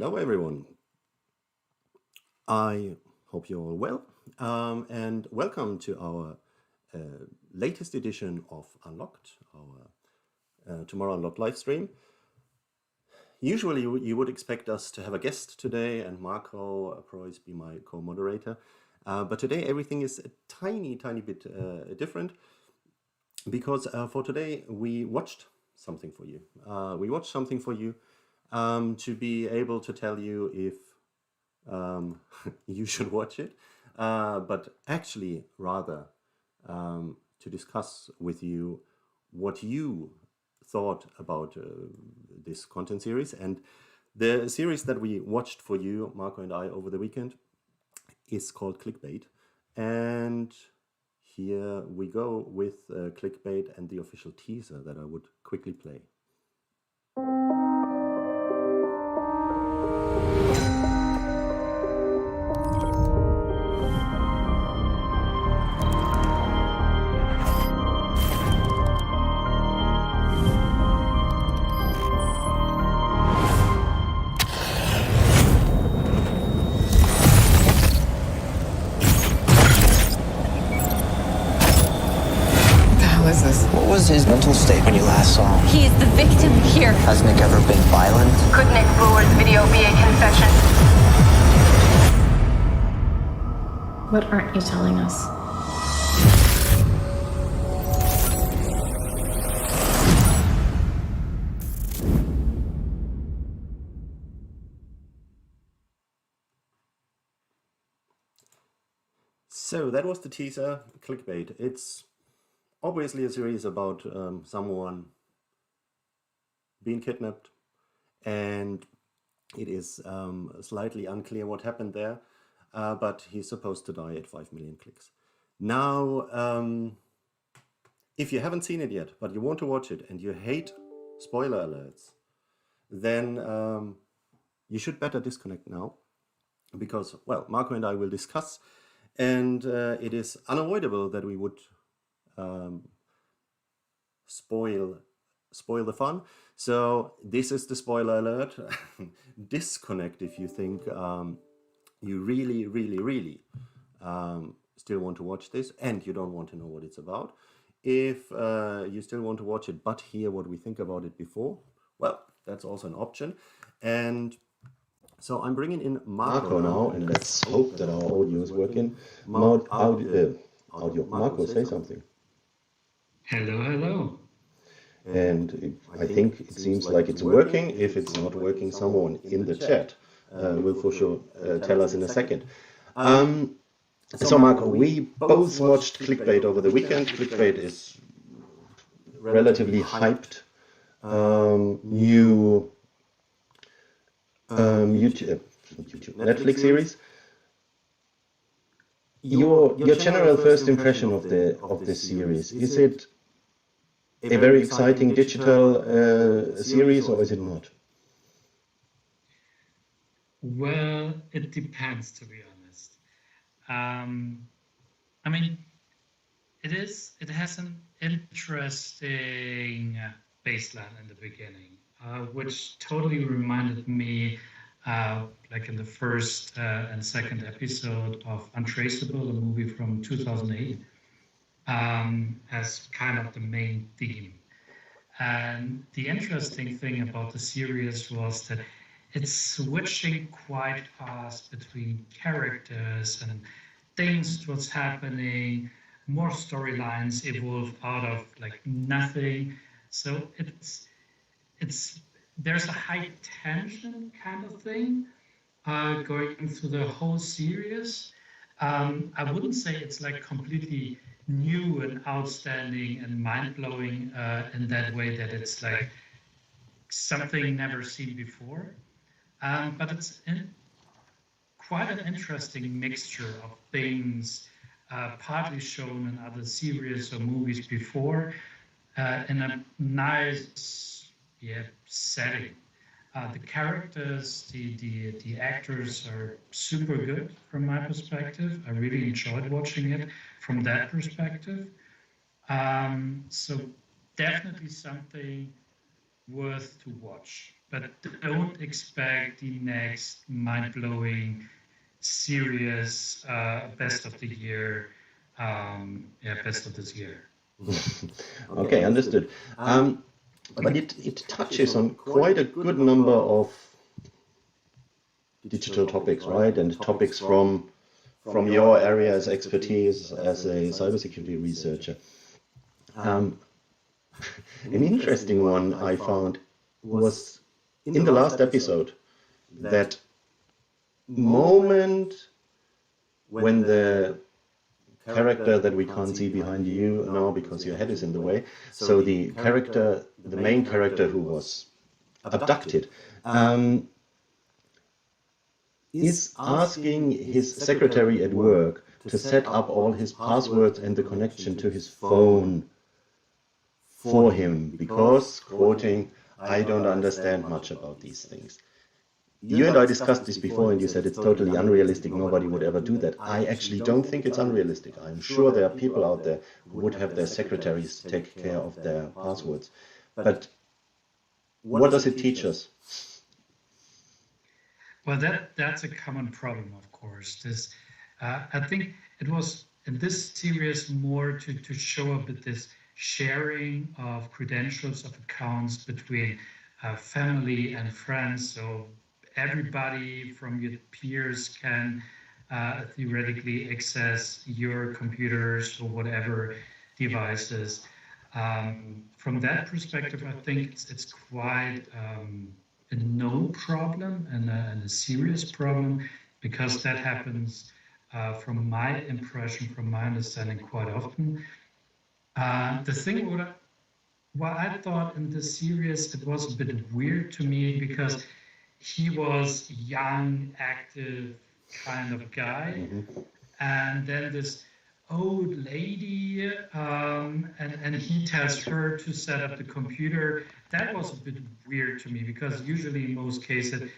Hello, everyone. I hope you're all well, and welcome to our latest edition of Unlocked, our Tomorrow Unlocked live stream. Usually, you would expect us to have a guest today, and Marco Preuss be my co-moderator. But today, everything is a tiny bit different, because for today, we watched something for you. To be able to tell you if you should watch it, but actually rather to discuss with you what you thought about this content series. And the series that we watched for you, Marco and I, over the weekend is called Clickbait. And here we go with Clickbait and the official teaser that I would quickly play. What was his mental state when you last saw him? He is the victim here. Has Nick ever been violent? Could Nick Brewer's video be a confession? What aren't you telling us? So that was the teaser, Clickbait. It's obviously a series about someone being kidnapped, and it is slightly unclear what happened there, but he's supposed to die at 5 million clicks. Now, if you haven't seen it yet, but you want to watch it and you hate spoiler alerts, then you should better disconnect now, because, well, Marco and I will discuss, and it is unavoidable that we would spoil the fun. So this is the spoiler alert. Disconnect if you think you really still want to watch this and you don't want to know what it's about. If you still want to watch it but hear what we think about it before, well, that's also an option. And so I'm bringing in Marco now, and let's hope that our audio is working. Audio. Marco, say something. Hello. And I think it seems like it's working. If it's not working, someone in the chat will for sure tell us in a second. So Marco, we both watched Clickbait over the weekend. Clickbait is relatively hyped new Netflix series. Your general first impression of this series, is it a very exciting digital series, or is it not? Well, it depends, to be honest. I mean, it has an interesting baseline in the beginning, which totally reminded me, like in the first and second episode of Untraceable, a movie from 2008. As kind of the main theme. And the interesting thing about the series was that it's switching quite fast between characters and things, what's happening, more storylines evolve out of like nothing. So there's a high tension kind of thing going through the whole series. I wouldn't say it's like completely new and outstanding and mind-blowing in that way that it's like something never seen before. But it's quite an interesting mixture of things partly shown in other series or movies before in a nice setting. The characters, the actors are super good from my perspective. I really enjoyed watching it from that perspective. So definitely something worth to watch. but don't expect the next mind-blowing, serious best of the year, best of this year. Okay, understood. But it touches on quite a good number of digital topics, right? And topics from your area as expertise as a cybersecurity researcher. An interesting one I found was in the last episode, that moment when the character that we can't see behind you now because your head is in the way, so the main character who was abducted, is asking his secretary at work to set up all his passwords and the connection to his phone for him because, quoting, "I don't understand much about these things." You and I discussed this before, and you said it's totally unrealistic. Nobody would ever do that. I actually don't think it's unrealistic. I'm sure there are people out there who would have their secretaries take care of their passwords. But what does it teach us? Well, that's a common problem, of course. I think it was in this series more to show a bit this sharing of credentials of accounts between family and friends. So everybody from your peers can theoretically access your computers or whatever devices. From that perspective, I think it's quite a known problem and a serious problem, because that happens from my impression, from my understanding, quite often. The thing what I thought in this series, it was a bit weird to me because he was young, active kind of guy, and then this old lady, and he tells her to set up the computer. That was a bit weird to me, because usually in most cases,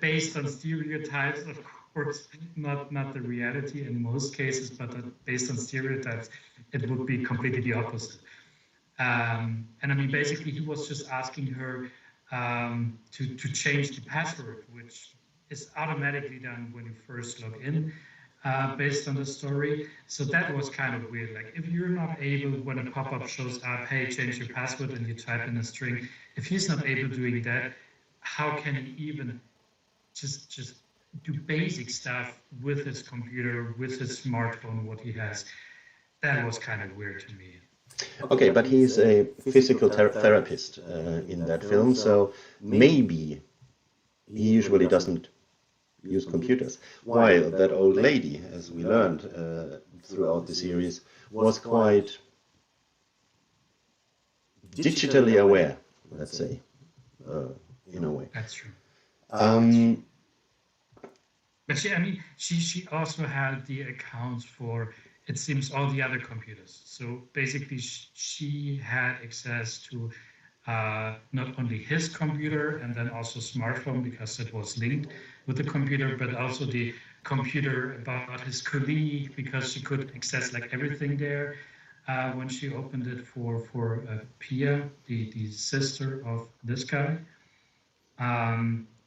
based on stereotypes, of course, not the reality in most cases, but based on stereotypes, it would be completely the opposite. And I mean, basically, he was just asking her to change the password, which is automatically done when you first log in, based on the story. So that was kind of weird. Like, if you're not able, when a pop-up shows up, hey, change your password, and you type in a string, if he's not able doing that, how can he even just do basic stuff with his computer, with his smartphone, what he has? That was kind of weird to me. Okay, but he's a physical therapist in that film, so maybe he usually doesn't use computers. While that old lady, as we learned throughout the series, was quite digitally aware, let's say, in a way. That's true. But she also had the accounts for, it seems, all the other computers. So basically, she had access to not only his computer and then also smartphone, because it was linked with the computer, but also the computer about his colleague, because she could access like everything there when she opened it for Pia, the sister of this guy.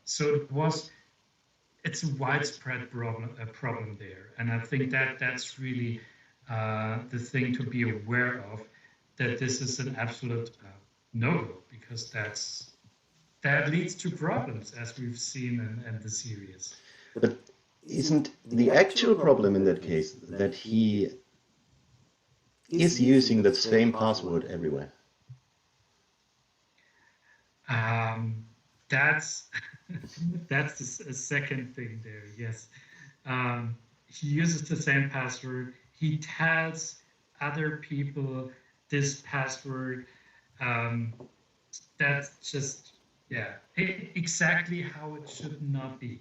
So it's a widespread problem there, and I think that's really the thing to be aware of, that this is an absolute no-go, because that leads to problems, as we've seen in the series. But isn't the actual problem in that case that he is using the same password everywhere? That's a second thing there. Yes, he uses the same password. He tells other people this password. That's just, exactly how it should not be.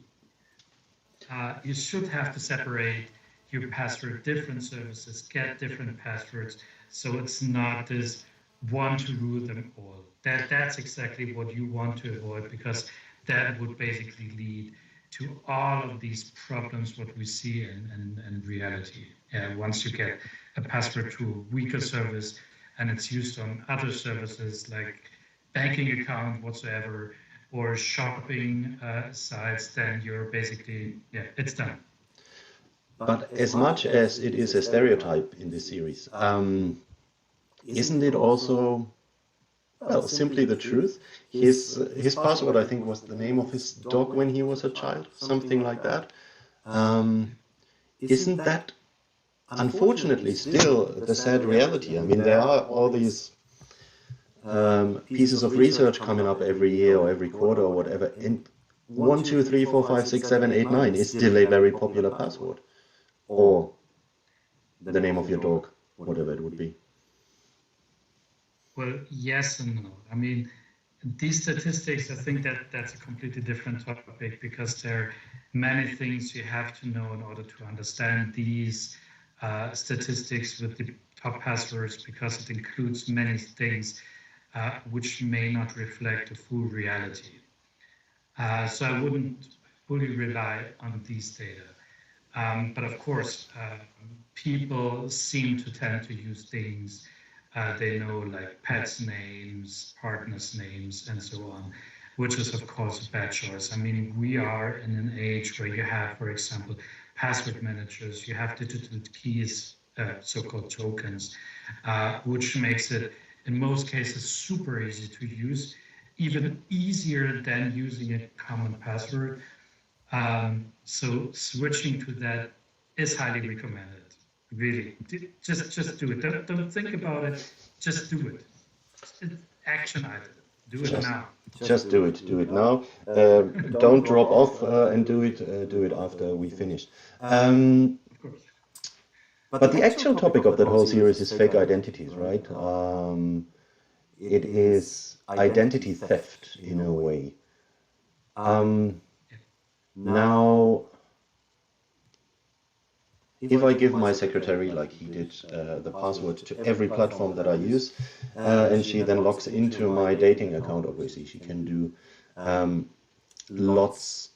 You should have to separate your password, different services, get different passwords, so it's not this one to rule them all. That's exactly what you want to avoid, because that would basically lead to all of these problems what we see in reality. Once you get a password to a weaker service and it's used on other services, like banking account whatsoever or shopping sites, then you're basically, it's done. But as much as it is a stereotype in this series, isn't it also, well, simply the truth? His password, I think, was the name of his dog when he was a child, something like that. Isn't that, unfortunately, still the sad reality? I mean, there are all these pieces of research coming up every year or every quarter or whatever, and 1, 2, 3, 4, 5, 6, 7, 8, 9 is still a very popular password. Or the name of your dog, whatever it would be. Well, yes and no. I mean, these statistics, I think that's a completely different topic, because there are many things you have to know in order to understand these statistics with the top passwords, because it includes many things which may not reflect the full reality. So I wouldn't fully rely on these data. But of course, people seem to tend to use things they know, like pets' names, partners' names, and so on, which is, of course, a bad choice. I mean, we are in an age where you have, for example, password managers, you have digital keys, so-called tokens, which makes it, in most cases, super easy to use, even easier than using a common password. So switching to that is highly recommended. Really, just do it. Don't think about it. Just do it. It's action item. Do it now. Just do it. Do it now. Don't drop off and do it. Do it after we finish. Of course. But the actual topic of that whole series is fake identities, right? It is identity theft in a way. Now, if I give my secretary, like he did, the password to every platform that I use, and she then logs into my dating account, obviously she can do lots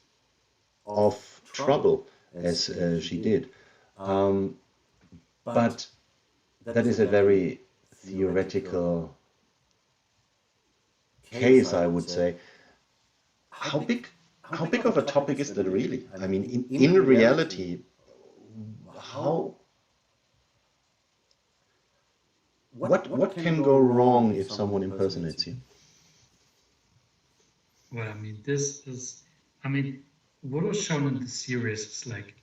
of trouble, as she did. But that is a very theoretical case, I would say. How big of a topic is that really? I mean, in reality, what can go wrong if someone impersonates you? Well, I mean, what was shown in the series is like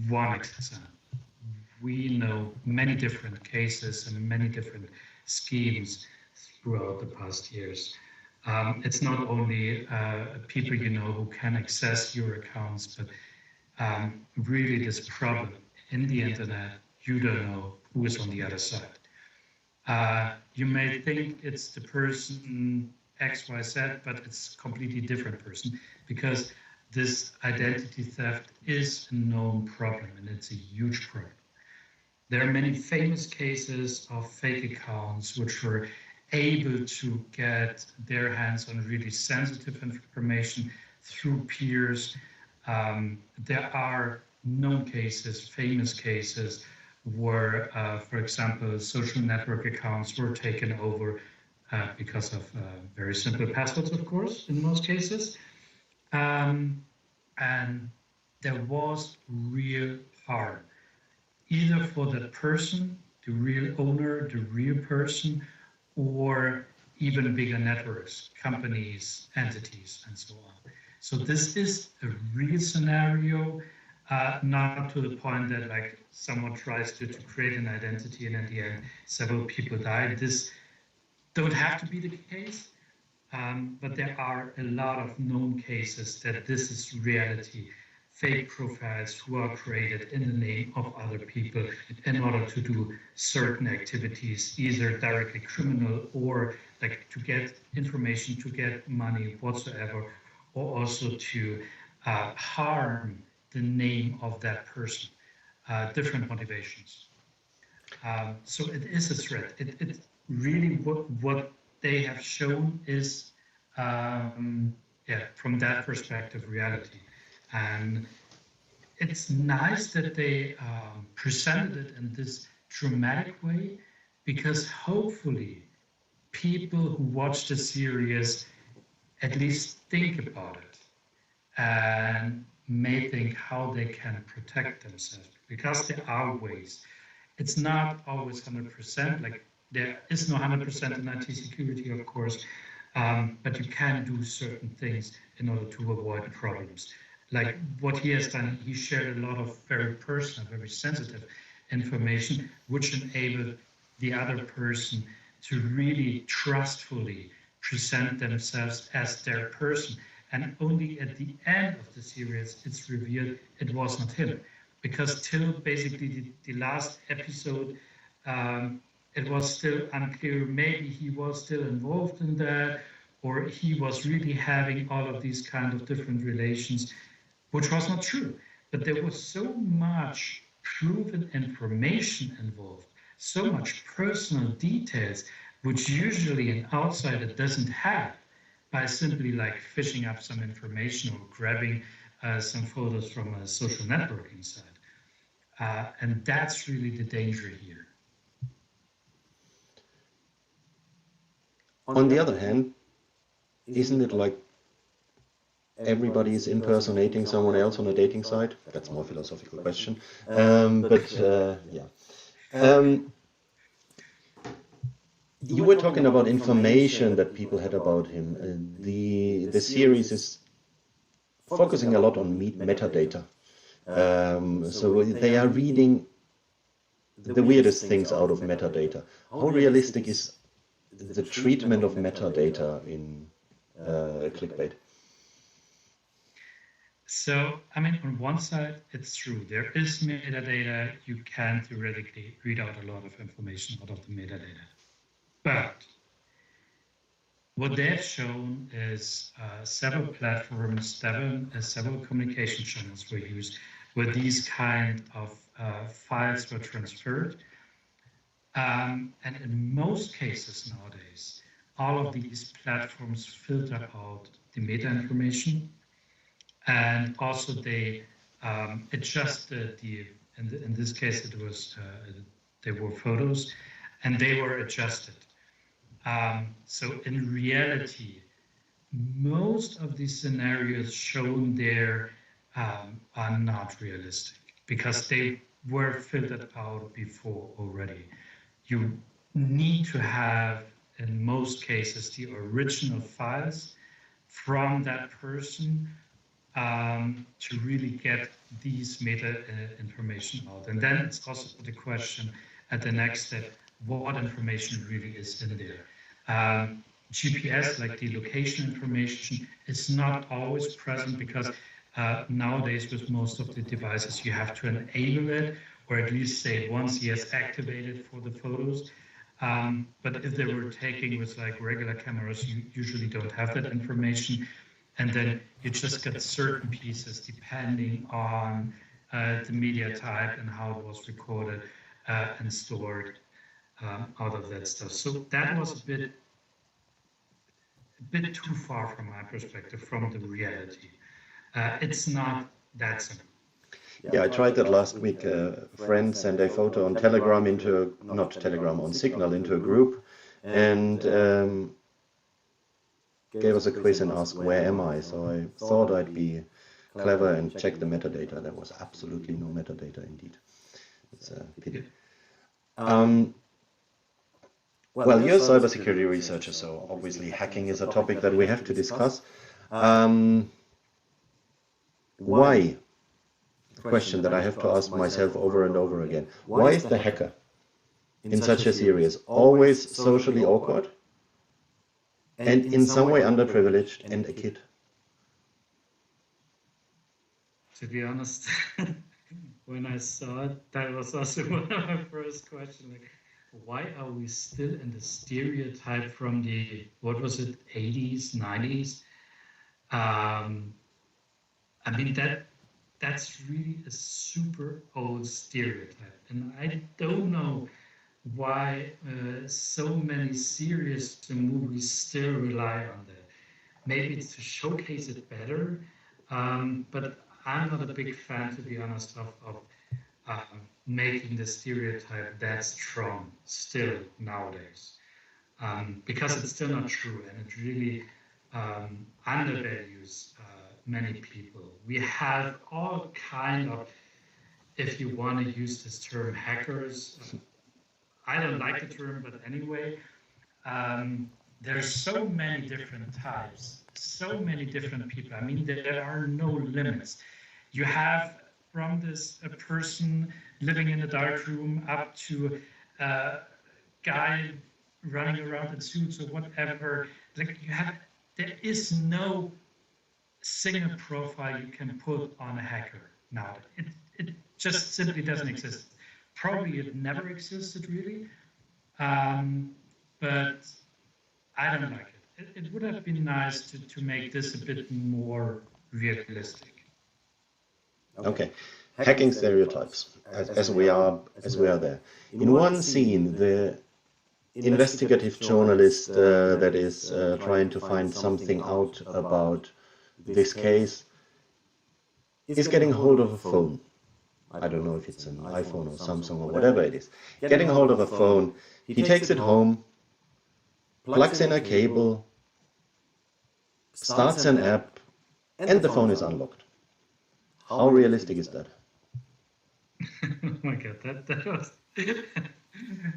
one example. We know many different cases and many different schemes throughout the past years. It's not only people you know who can access your accounts, but really this problem in the internet, you don't know who is on the other side. You may think it's the person XYZ, but it's a completely different person, because this identity theft is a known problem, and it's a huge problem. There are many famous cases of fake accounts which were able to get their hands on really sensitive information through peers. There are known cases, famous cases, where, for example, social network accounts were taken over because of very simple passwords, of course, in most cases. And there was real harm, either for the person, the real owner, the real person, or even bigger networks, companies, entities, and so on. So this is a real scenario, not to the point that like someone tries to create an identity and at the end several people die. This don't have to be the case, but there are a lot of known cases that this is reality. Fake profiles who are created in the name of other people in order to do certain activities, either directly criminal or like to get information, to get money whatsoever, or also to harm the name of that person, different motivations. So it is a threat. It really what they have shown is, from that perspective, reality. And it's nice that they presented it in this dramatic way, because hopefully people who watch the series at least think about it and may think how they can protect themselves, because there are ways. It's not always 100%, like there is no 100% in IT security, of course, but you can do certain things in order to avoid problems. Like what he has done, he shared a lot of very personal, very sensitive information, which enabled the other person to really trustfully present themselves as their person. And only at the end of the series, it's revealed it was not him. Because till basically the last episode, it was still unclear. Maybe he was still involved in that, or he was really having all of these kind of different relations, which was not true. But there was so much proven information involved, so much personal details, which usually an outsider doesn't have by simply like fishing up some information or grabbing some photos from a social networking site. And that's really the danger here. On the other hand, isn't it like everybody is impersonating someone else on a dating site? That's a more philosophical question. Yeah. You were talking about information that people had about him. The series is focusing a lot on metadata. So they are reading the weirdest things out of metadata. How realistic is the treatment of metadata in Clickbait? So, I mean, on one side, it's true. There is metadata. You can theoretically read out a lot of information out of the metadata. But what they've shown is several platforms, several communication channels were used where these kind of files were transferred. And in most cases nowadays, all of these platforms filter out the meta information. And also they adjusted in this case it was, they were photos, and they were adjusted. So in reality, most of the scenarios shown there are not realistic because they were filtered out before already. You need to have, in most cases, the original files from that person to really get these meta information out. And then it's also the question at the next step, what information really is in there. GPS, like the location information, is not always present because nowadays with most of the devices, you have to enable it, or at least say once yes, activated for the photos. But if they were taking with like regular cameras, you usually don't have that information. And then you just get certain pieces depending on the media type and how it was recorded and stored out of that stuff. So that was a bit too far from my perspective from the reality. It's not that simple. Yeah, I tried that last week. A friend sent a photo on Telegram on Signal into a group, and gave us a quiz and asked, where am I? So I thought I'd be clever and check the metadata. There was absolutely no metadata indeed. It's a pity. Well, you're a cybersecurity researcher, so obviously hacking is a topic that we have to discuss. Why? The question that I have to ask myself over and over again. Why is the hacker in such a series always socially awkward and in some way underprivileged and a kid? To be honest, when I saw it, that was also one of my first questions. Like, why are we still in the stereotype from the, what was it, 80s, 90s? I mean, that's really a super old stereotype. And I don't know why so many series and movies still rely on that. Maybe it's to showcase it better, but I'm not a big fan, to be honest, of making the stereotype that strong still nowadays. because it's still not true, and it really undervalues many people. We have all kind of, if you want to use this term, hackers. I don't like the term, but anyway, there's so many different types, so many different people. I mean, there are no limits. You have from this a person living in a dark room up to a guy running around in suits or whatever. Like there is no single profile you can put on a hacker now. It just simply doesn't exist. Probably it never existed really, but I don't like it. It would have been nice to make this a bit more realistic. Okay, hacking stereotypes, as we are there. In one scene, the investigative journalist that is trying to find something out about this case is getting hold of a phone. I don't know if it's an iPhone or Samsung or whatever it is. Getting hold of a phone, he takes it home, plugs in a cable, starts an app, and the phone is unlocked. How realistic is that? Oh my God, that was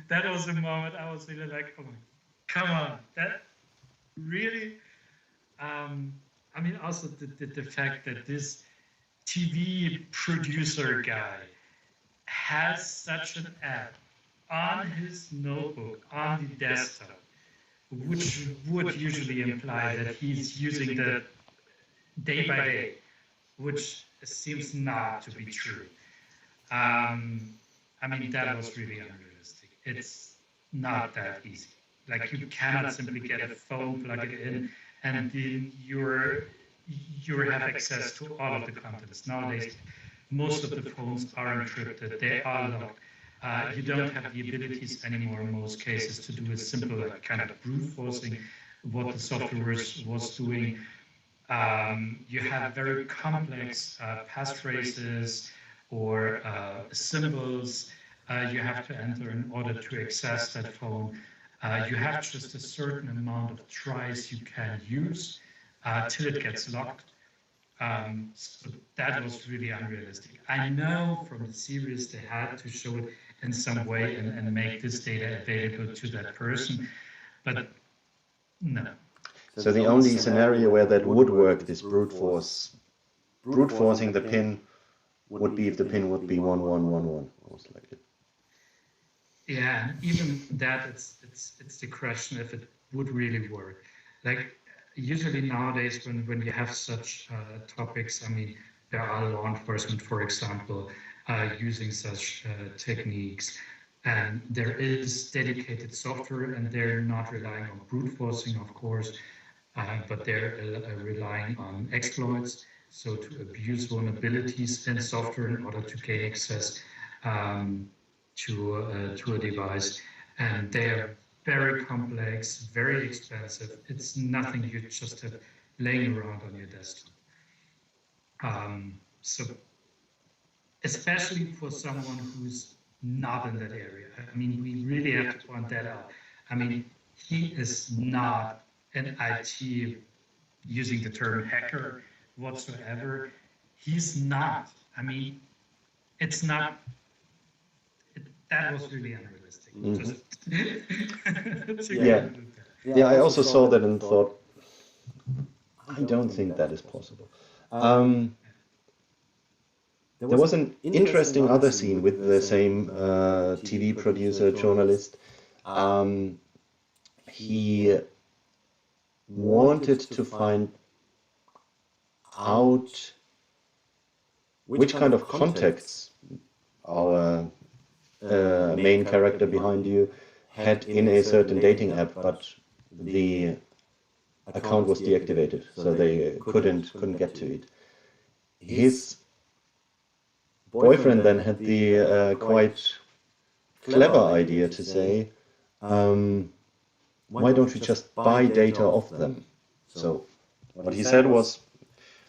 that was a moment I was really like, oh my, come on, that really. I mean, also the fact that this TV producer guy has such an app on his notebook, on the desktop, which would usually imply that he's using the day by day, which seems not to be true. I mean, that was really unrealistic. It's not that easy. Like, you cannot simply get a phone, plug it in, and then you have access to all of the contents. Nowadays, most of the phones are encrypted. They are locked. You don't have the abilities anymore in most cases to do a simple kind of brute forcing what the software was doing. You have very complex passphrases or symbols you have to enter in order to access that phone. You have just a certain amount of tries you can use till it gets locked. So that was really unrealistic. I know from the series they had to show it in some way and make this data available to that person, but no. So the only scenario where that would work, this brute forcing the pin, would be if the pin would be 1111, most likely. Yeah, even that, it's the question if it would really work. Like, usually nowadays when you have such topics, I mean, there are law enforcement, for example, using such techniques, and there is dedicated software, and they're not relying on brute forcing, of course, but they're relying on exploits, so to abuse vulnerabilities in software in order to gain access to a device, and they are very complex, very expensive. It's nothing you just have laying around on your desktop. So, especially for someone who's not in that area. I mean, we really have to point that out. I mean, he is not an IT, using the term hacker whatsoever. He's not. I mean, it's not. That was really unrealistic. Mm-hmm. Yeah, I also saw that and thought, I don't think that is possible. There was an interesting other scene with the same TV producer, journalist. He wanted to find out which kind of contacts our main character behind you had in a certain dating app, but the account was deactivated, so they couldn't get to it. His boyfriend then had the quite clever idea to say, why don't we just buy data off them? So what he said was,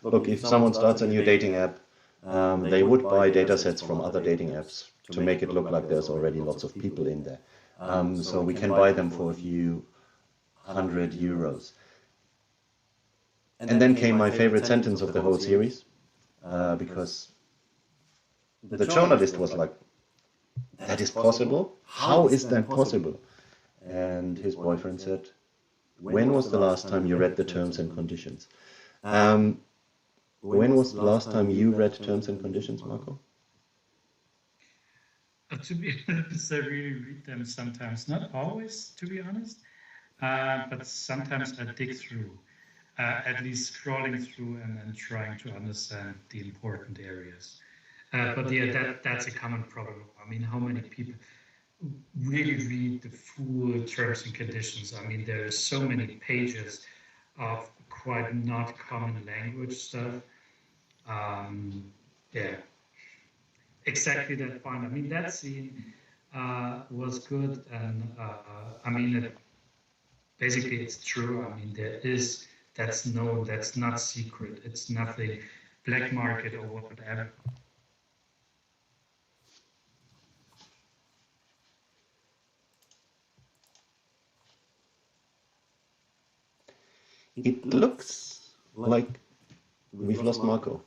look, if someone starts a new dating app, they would buy data sets from other dating apps to make it look like there's already lots of people in there. So we can buy them for a few 100 euros. And then came my favorite sentence of the whole series, because the journalist was like, that is possible? How is that possible? And his boyfriend said, when was the last time you read the terms and conditions? When was the last time you read terms and conditions, Marco? To be honest, I really read them sometimes. Not always, to be honest, but sometimes I dig through, at least scrolling through and then trying to understand the important areas. But yeah, that's a common problem. I mean, how many people really read the full terms and conditions? I mean, there are so many pages of quite not common language stuff. Yeah, exactly that point. I mean, that scene was good, and I mean, basically it's true. I mean, that's known, that's not secret, it's nothing black market or whatever. It looks like we've lost Marco.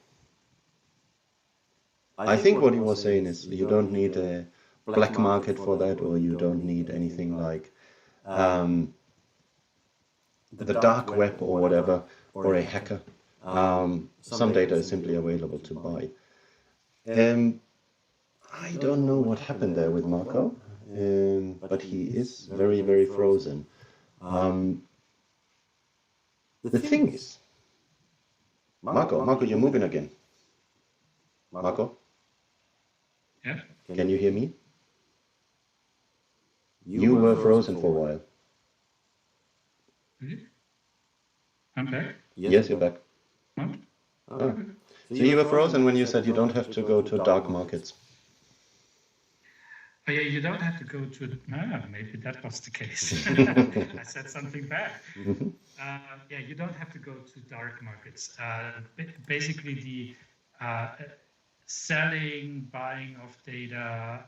I think what he was saying is you don't need a black market for that, or you don't need anything like the dark web or whatever, or a hacker. Some data is simply available to buy. I don't know what happened there with Marco, but he is very, very frozen. The thing is, Marco, you're moving again. Marco? Yeah. Can you hear me? You were frozen for a while. I'm back. Yes, you're back. What? Oh. So you were frozen when you said you don't have to go to dark markets. Oh yeah, you don't have to go to. No, maybe that was the case. I said something bad. Yeah, you don't have to go to dark markets. Basically, the selling, buying of data,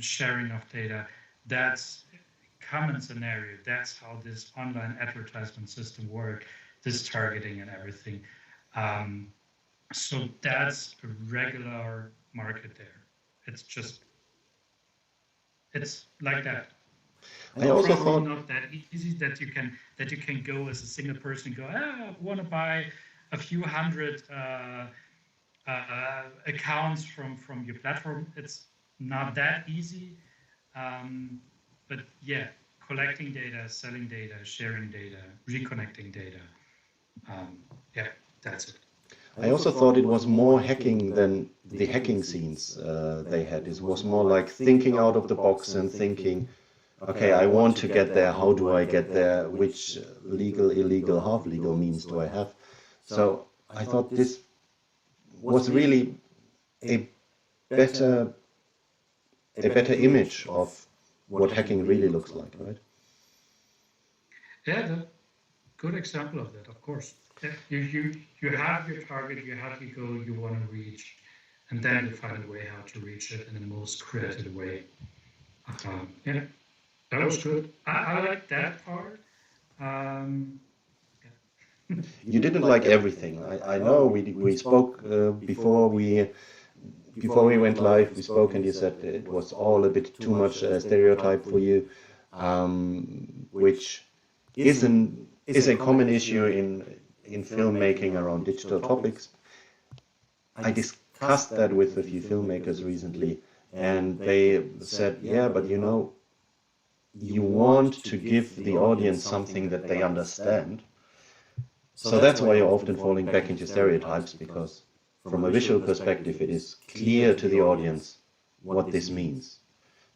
sharing of data, that's a common scenario. That's how this online advertisement system works, this targeting and everything. So that's a regular market there. It's like that. I also Probably thought not that easy that you can go as a single person, go, I want to buy a few hundred accounts from your platform. It's not that easy, but yeah, collecting data, selling data, sharing data, reconnecting data. Yeah, that's it. I also thought it was more hacking than the hacking scenes they had. It was more like thinking out of the box and thinking, okay, I want to get there. How do I get there? Which legal, illegal, half legal means do I have? So I thought this was really a better image of what hacking really looks like, right? Yeah, good example of that, of course. Yeah, you have your target, you have your goal you want to reach, and then you find a way how to reach it in the most creative way. Yeah, that was good. I like that part. Yeah. You didn't like everything. I know we spoke before we went live. We spoke and you said it was all a bit too much stereotype for you, which is a common issue in filmmaking around digital topics. I discussed that with a few filmmakers recently, and they said, yeah, but you know, you want to give the audience something that they understand. So that's why you're often falling back into stereotypes, because from a visual perspective, it is clear to the audience what this means.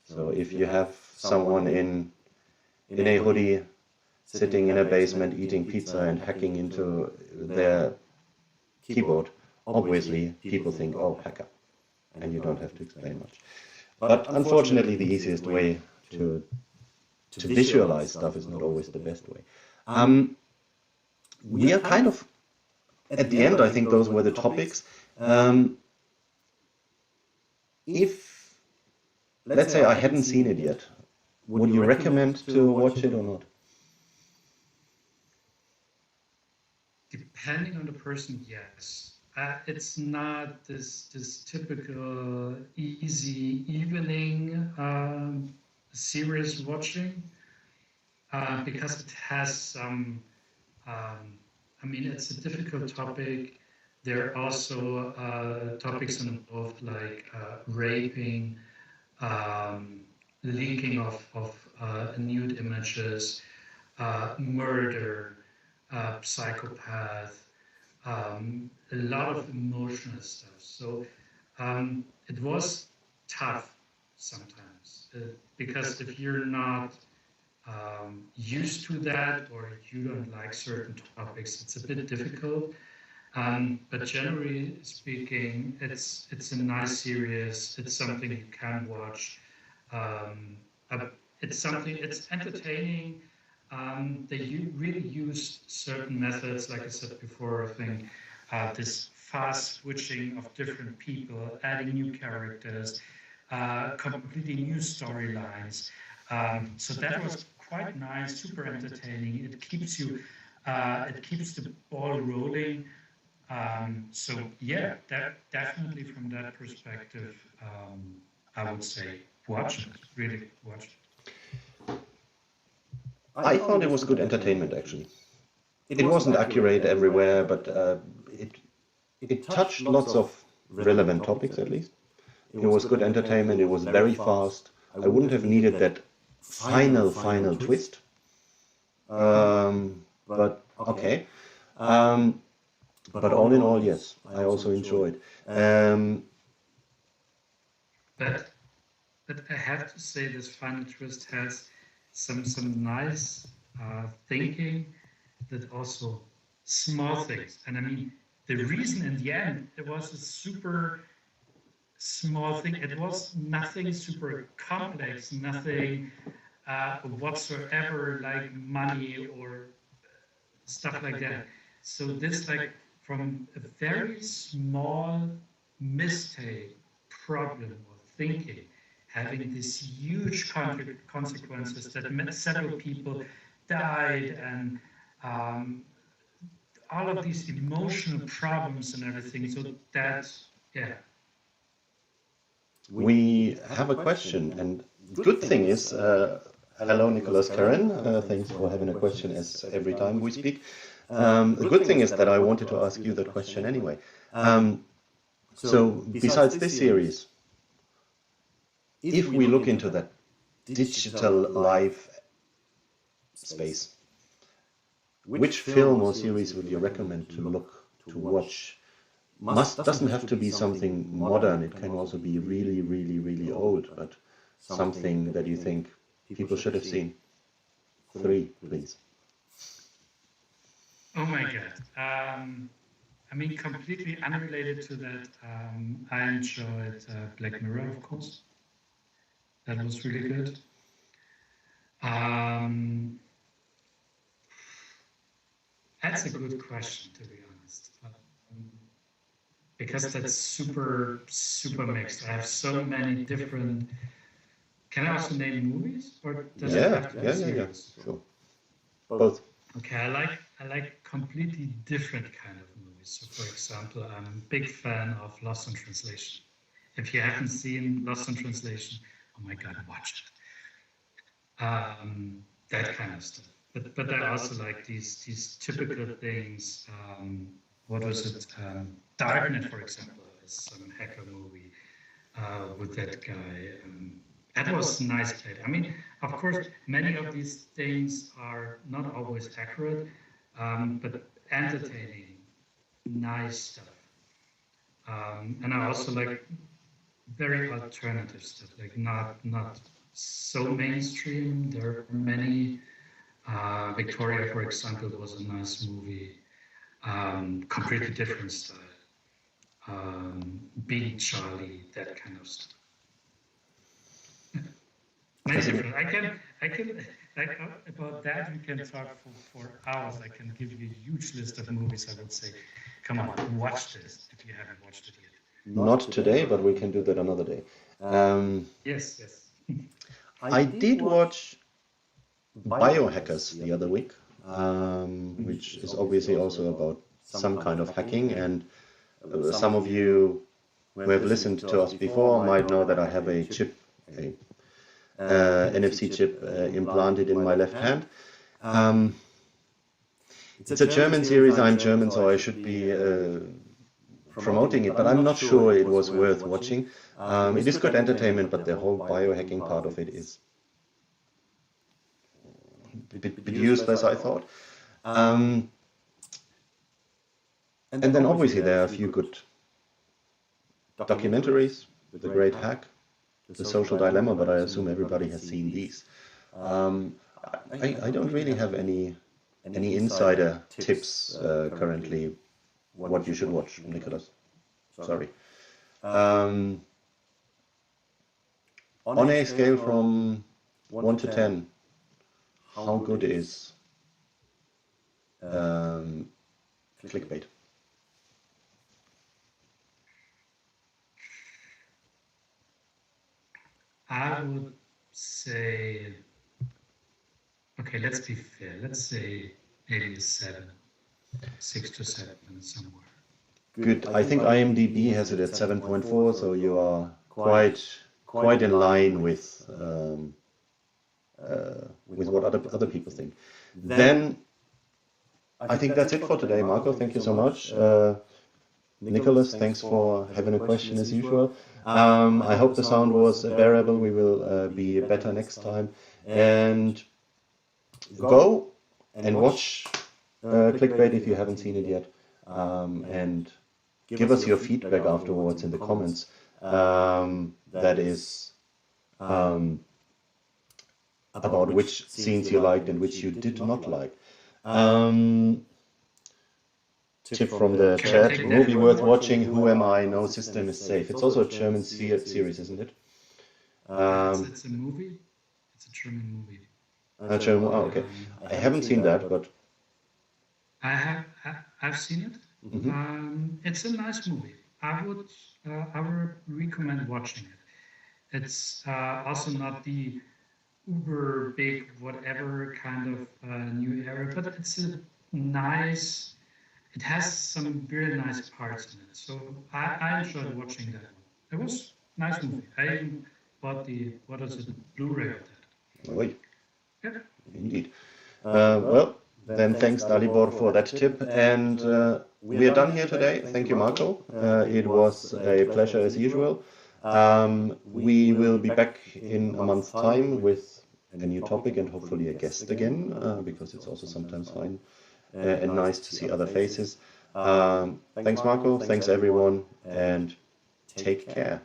So if you have someone in a hoodie sitting in a basement eating pizza and hacking into their keyboard, obviously people think, oh, hacker, and you don't have to explain much. But unfortunately, the easiest way to visualize stuff is not always the best way. We are kind of at the end. I think those were the topics. If, let's say I hadn't seen it yet, would you recommend to watch it or not? Depending on the person, yes. It's not this typical easy evening series watching because it has some. I mean, it's a difficult topic. There are also topics involved like raping, leaking of nude images, murder, psychopath, a lot of emotional stuff. So it was tough sometimes because if you're not used to that or you don't like certain topics, it's a bit difficult. But generally speaking, it's a nice series. It's something you can watch. It's entertaining. They really use certain methods, like I said before. I think this fast switching of different people, adding new characters, completely new storylines. So that was quite nice, super entertaining. It keeps the ball rolling. So yeah, definitely from that perspective, I would say watch it, really watch it. I thought it was good entertainment, actually. It wasn't accurate everywhere, but it touched lots of relevant topics, at least. It was good entertainment. It was very fast. I wouldn't have needed that final twist. But okay. But all in all, yes, I also enjoyed. But I have to say this final twist has some nice thinking, that also small things. And I mean, the reason in the end, it was a super small thing. It was nothing super complex, nothing whatsoever like money or stuff like that. So this, like, from a very small mistake, problem, or thinking, having these huge consequences that several people died, and all of these emotional problems and everything. So that's, yeah. We have a question, and good thing is, hello Nicholas Karen, thanks for having a question as every time we speak. The good thing is that I wanted to ask you that question anyway. So besides this series, if we look into that digital live space, which film or series would you recommend to watch? Doesn't have to be something modern. It can also be really, really, really old, but something that you think people should have seen. 3, please. Oh my God. I mean, completely unrelated to that, I enjoyed Black Mirror, of course. That was really good. That's a good question, to be honest. Because that's super, super mixed. I have so many different. Can I also name movies, or does it have to be series? Yeah, sure. Both. Okay, I like completely different kind of movies. So, for example, I'm a big fan of Lost in Translation. If you haven't seen Lost in Translation, oh my God, watch it. That kind of stuff. But I also like these typical things. What was it? Darknet, for example, is some hacker movie with that guy. That was nice played. I mean, of course, many of these things are not always accurate, but entertaining, nice stuff. And I also like very alternative stuff, like not so mainstream. There are many. Victoria, for example, was a nice movie. Completely different style. Being Charlie, that kind of stuff. Many different. I can like about that we can talk for hours. I can give you a huge list of movies. I would say, come on, watch this if you haven't watched it yet. Not today, but we can do that another day. Yes. I did watch Biohackers the other week, which is obviously also about some kind of hacking. And some of you who have listened to us before might know that I have a chip, a NFC chip implanted in my left hand. It's a German series. I'm German, so I should be promoting it, but I'm not sure it was worth watching. It is good entertainment, but the whole biohacking part of it is a bit useless, I thought. And then obviously there are a few good documentaries, The Great Hack, The Social Dilemma, but I assume everybody has seen these. I don't really have any insider tips currently what you should watch, Nicholas. Sorry. On a scale from 1 to 10, how good is Clickbait? I would say, okay, let's be fair. Let's say maybe a 7, 6 to 7 somewhere. Good. I think IMDb has it at 7.4, so you are quite in line with what other people think. Then I think that's it for today, Marco. Thank you so much. Nicholas, thanks for having a question as usual. I hope the sound was bearable. We will be better next time. And go and watch Clickbait if you haven't seen it yet. And give us your feedback afterwards in the comments. That is about which scenes you liked and which you did not like. Tip from the chat, movie worth watching, Who Am I? No System is Safe. It's also a German series, isn't it? It's a movie. It's a German movie. Okay. I haven't seen that, but I've seen it. It's a nice movie. I would recommend watching it. It's also not the uber big whatever kind of new era, but it's a nice. It has some very nice parts in it, so I enjoyed watching that one. It was a nice movie. I even bought the Blu-ray of that. Oi. Yeah. Indeed. Well, then thanks Dalibor for that tip, and we are done here today. Thank you, Marco. It was a pleasure as usual. We will be back in a month's time with a new topic and hopefully a guest again, because it's also sometimes fine and nice to see other faces. Thanks, Marco. Thanks, everyone, and take care.